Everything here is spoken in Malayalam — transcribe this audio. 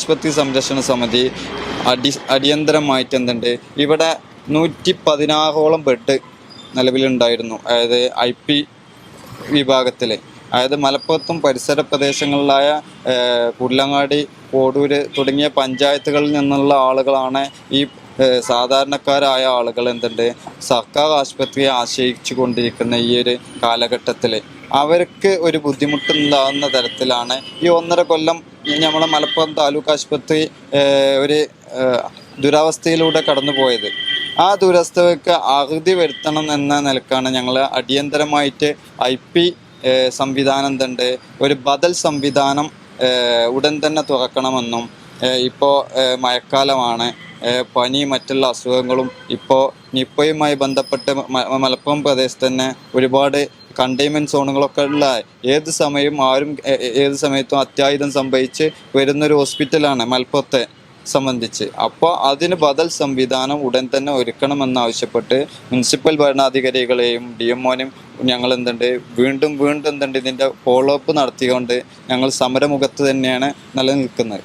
ആശുപത്രി സംരക്ഷണ സമിതി അടിയന്തരമായിട്ട് എന്തുണ്ട്, ഇവിടെ 116ഓളം ബെഡ് നിലവിലുണ്ടായിരുന്നു. അതായത് IP വിഭാഗത്തിൽ, അതായത് മലപ്പുറത്തും പരിസര പ്രദേശങ്ങളിലായ കുള്ളങ്ങാടി, കോടൂര് തുടങ്ങിയ പഞ്ചായത്തുകളിൽ നിന്നുള്ള ആളുകളാണ് ഈ സാധാരണക്കാരായ ആളുകൾ എന്തുണ്ട് സർക്കാർ ആശുപത്രിയെ ആശ്രയിച്ചു കൊണ്ടിരിക്കുന്ന ഈ ഒരു കാലഘട്ടത്തിൽ അവർക്ക് ഒരു ബുദ്ധിമുട്ടുണ്ടാകുന്ന തരത്തിലാണ് ഈ 1.5 കൊല്ലം നമ്മളെ മലപ്പുറം താലൂക്ക് ആശുപത്രി ഒരു ദുരവസ്ഥയിലൂടെ കടന്നുപോയത്. ആ ദുരവസ്ഥയ്ക്ക് അറുതി വരുത്തണം എന്ന നിലക്കാണ് ഞങ്ങൾ അടിയന്തരമായിട്ട് IP സംവിധാനം എന്തുണ്ട്, ഒരു ബദൽ സംവിധാനം ഉടൻ തന്നെ തുറക്കണമെന്നും, ഇപ്പോൾ മഴക്കാലമാണ്, പനി മറ്റുള്ള അസുഖങ്ങളും ഇപ്പോൾ നിപ്പയുമായി ബന്ധപ്പെട്ട് മലപ്പുറം പ്രദേശത്ത് തന്നെ ഒരുപാട് കണ്ടെയ്ൻമെൻറ്റ് സോണുകളൊക്കെ ഉള്ള ഏത് സമയത്തും അത്യാഹിതം സംഭവിച്ച് വരുന്നൊരു ഹോസ്പിറ്റലാണ് മലപ്പുറത്തെ സംബന്ധിച്ച്. അപ്പോൾ അതിന് ബദൽ സംവിധാനം ഉടൻ തന്നെ ഒരുക്കണമെന്നാവശ്യപ്പെട്ട് മുനിസിപ്പൽ ഭരണാധികാരികളെയും DMOനെയും ഞങ്ങൾ എന്തുണ്ട് വീണ്ടും എന്തുണ്ട് ഇതിൻ്റെ ഫോളോ അപ്പ് നടത്തിക്കൊണ്ട് ഞങ്ങൾ സമരമുഖത്ത് തന്നെയാണ് നിലനിൽക്കുന്നത്.